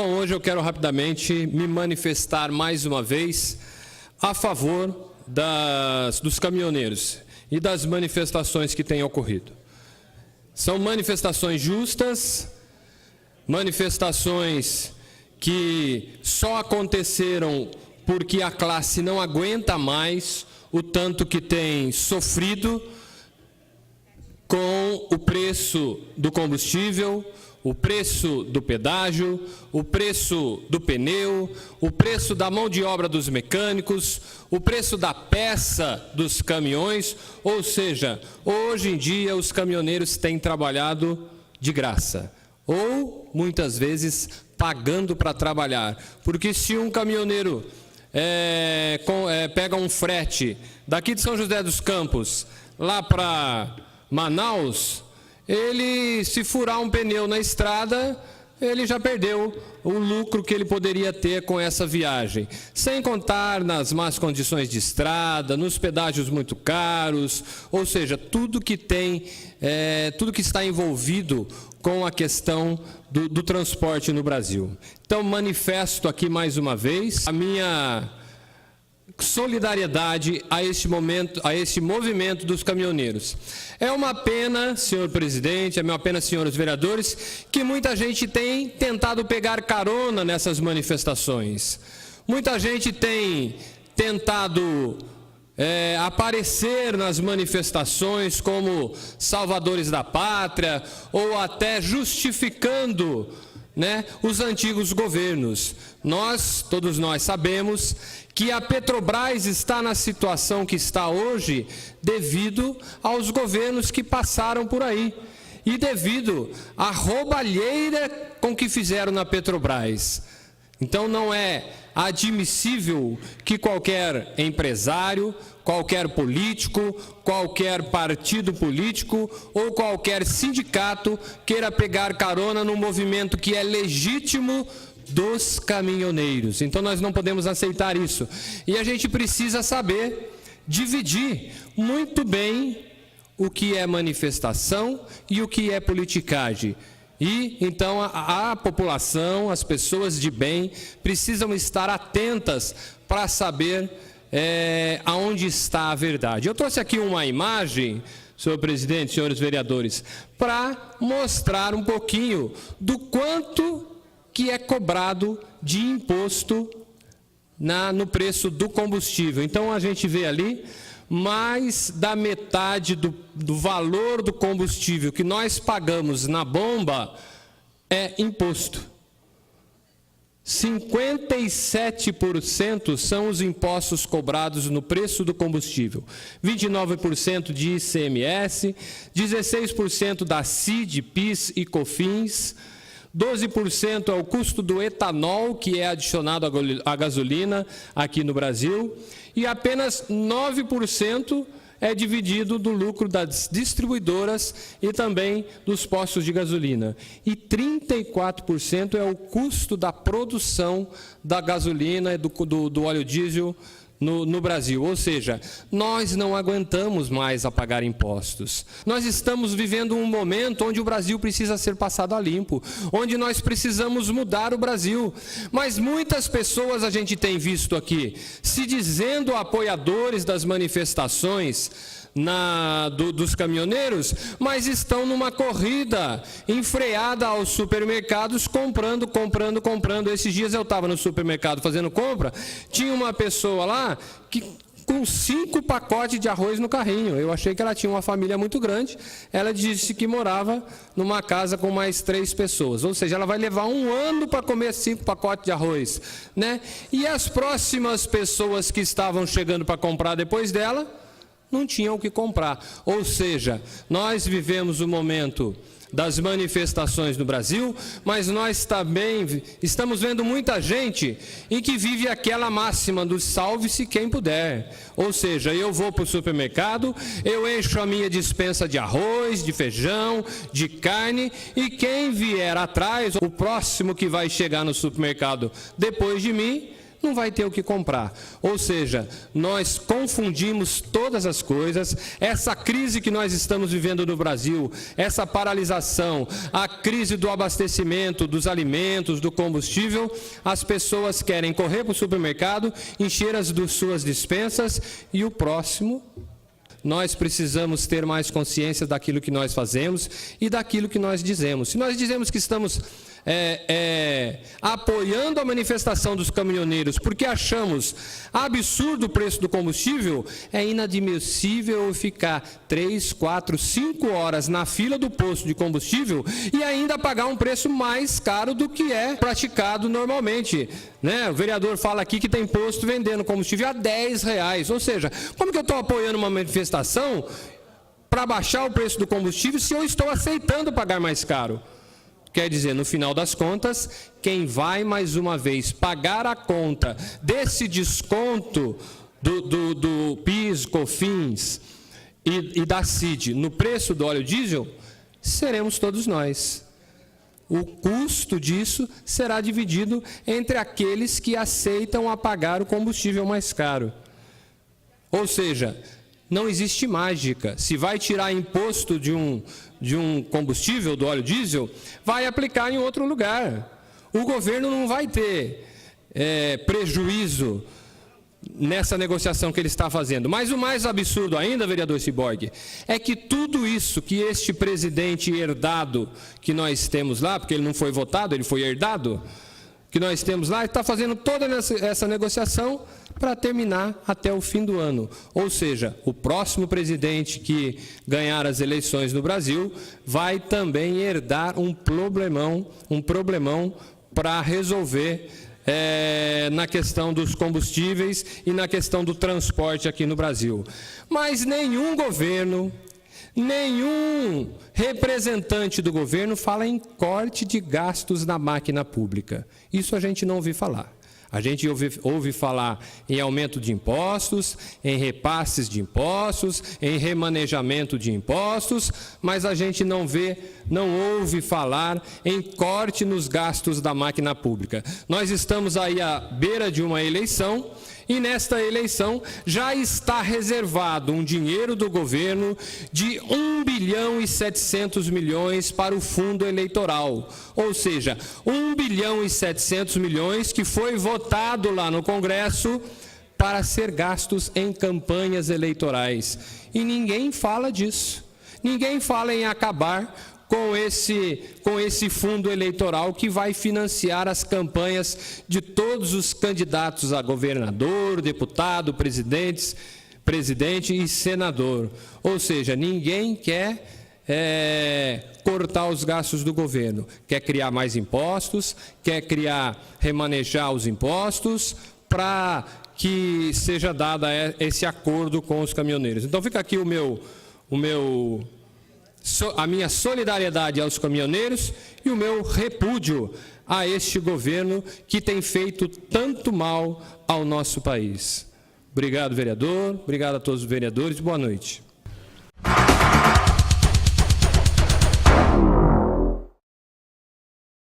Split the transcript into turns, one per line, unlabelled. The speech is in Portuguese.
Bom, hoje eu quero rapidamente me manifestar mais uma vez a favor dos caminhoneiros e das manifestações que têm ocorrido. São manifestações justas, manifestações que só aconteceram porque a classe não aguenta mais o tanto que tem sofrido com o preço do combustível, o preço do pedágio, o preço do pneu, o preço da mão de obra dos mecânicos, o preço da peça dos caminhões, ou seja, hoje em dia os caminhoneiros têm trabalhado de graça, ou muitas vezes pagando para trabalhar, porque se um caminhoneiro pega um frete daqui de São José dos Campos lá para Manaus, ele, se furar um pneu na estrada, ele já perdeu o lucro que ele poderia ter com essa viagem. Sem contar nas más condições de estrada, nos pedágios muito caros, ou seja, tudo que está envolvido com a questão do transporte no Brasil. Então, manifesto aqui mais uma vez a minha solidariedade a esse movimento dos caminhoneiros. É uma pena, senhor presidente, é uma pena, senhores vereadores, que muita gente tem tentado pegar carona nessas manifestações. Muita gente tem tentado aparecer nas manifestações como salvadores da pátria ou até justificando, os antigos governos. Todos nós sabemos que a Petrobras está na situação que está hoje devido aos governos que passaram por aí e devido à roubalheira com que fizeram na Petrobras. Então não é admissível que qualquer empresário, qualquer político, qualquer partido político ou qualquer sindicato queira pegar carona num movimento que é legítimo dos caminhoneiros. Então nós não podemos aceitar isso. E a gente precisa saber dividir muito bem o que é manifestação e o que é politicagem. E então a população, as pessoas de bem, precisam estar atentas para saber aonde está a verdade. Eu trouxe aqui uma imagem, senhor presidente, senhores vereadores, para mostrar um pouquinho do quanto que é cobrado de imposto no preço do combustível. Então a gente vê ali mais da metade do valor do combustível que nós pagamos na bomba é imposto. 57% são os impostos cobrados no preço do combustível, 29% de ICMS, 16% da CID, PIS e COFINS, 12% é o custo do etanol, que é adicionado à gasolina aqui no Brasil, e apenas 9% é dividido do lucro das distribuidoras e também dos postos de gasolina. E 34% é o custo da produção da gasolina e do óleo diesel no Brasil. Ou seja, nós não aguentamos mais a pagar impostos. Nós estamos vivendo um momento onde o Brasil precisa ser passado a limpo, onde nós precisamos mudar o Brasil. Mas muitas pessoas a gente tem visto aqui se dizendo apoiadores das manifestações dos caminhoneiros, mas estão numa corrida enfreada aos supermercados, comprando. Esses dias eu estava no supermercado fazendo compra, tinha uma pessoa lá com 5 pacotes de arroz no carrinho. Eu achei que ela tinha uma família muito grande. Ela disse que morava numa casa com mais 3 pessoas, ou seja, ela vai levar um ano para comer 5 pacotes de arroz, E as próximas pessoas que estavam chegando para comprar depois dela não tinham o que comprar. Ou seja, nós vivemos o momento das manifestações no Brasil, mas nós também estamos vendo muita gente em que vive aquela máxima do salve-se quem puder. Ou seja, eu vou para o supermercado, eu encho a minha despensa de arroz, de feijão, de carne, e quem vier atrás, o próximo que vai chegar no supermercado depois de mim, não vai ter o que comprar. Ou seja, nós confundimos todas as coisas. Essa crise que nós estamos vivendo no Brasil, essa paralisação, a crise do abastecimento, dos alimentos, do combustível, as pessoas querem correr para o supermercado, encher as suas despensas e o próximo. Nós precisamos ter mais consciência daquilo que nós fazemos e daquilo que nós dizemos. Se nós dizemos que estamos apoiando a manifestação dos caminhoneiros porque achamos absurdo o preço do combustível, é inadmissível ficar 3, 4, 5 horas na fila do posto de combustível e ainda pagar um preço mais caro do que é praticado normalmente. Né? O vereador fala aqui que tem posto vendendo combustível a R$10. Ou seja, como que eu estou apoiando uma manifestação para baixar o preço do combustível se eu estou aceitando pagar mais caro? Quer dizer, no final das contas, quem vai mais uma vez pagar a conta desse desconto do PIS, COFINS e da CID no preço do óleo diesel, seremos todos nós. O custo disso será dividido entre aqueles que aceitam a pagar o combustível mais caro. Ou seja, não existe mágica. Se vai tirar imposto de um combustível, do óleo diesel, vai aplicar em outro lugar. O governo não vai ter prejuízo nessa negociação que ele está fazendo. Mas o mais absurdo ainda, vereador Cyborg, é que tudo isso que este presidente herdado que nós temos lá, porque ele não foi votado, ele foi herdado, que nós temos lá, está fazendo toda essa negociação para terminar até o fim do ano. Ou seja, o próximo presidente que ganhar as eleições no Brasil vai também herdar um problemão para resolver na questão dos combustíveis e na questão do transporte aqui no Brasil. Mas nenhum governo, nenhum representante do governo fala em corte de gastos na máquina pública. Isso a gente não ouve falar. A gente ouve falar em aumento de impostos, em repasses de impostos, em remanejamento de impostos, mas a gente não ouve falar em corte nos gastos da máquina pública. Nós estamos aí à beira de uma eleição e nesta eleição já está reservado um dinheiro do governo de 1.700 bilhões para o fundo eleitoral. Ou seja, 1.700 bilhões que foi votado lá no Congresso para ser gastos em campanhas eleitorais. E ninguém fala disso. Ninguém fala em acabar com esse fundo eleitoral que vai financiar as campanhas de todos os candidatos a governador, deputado, presidente e senador. Ou seja, ninguém quer cortar os gastos do governo, quer criar mais impostos, quer remanejar os impostos para que seja dado esse acordo com os caminhoneiros. Então fica aqui a minha solidariedade aos caminhoneiros e o meu repúdio a este governo que tem feito tanto mal ao nosso país. Obrigado, vereador. Obrigado a todos os vereadores. Boa noite.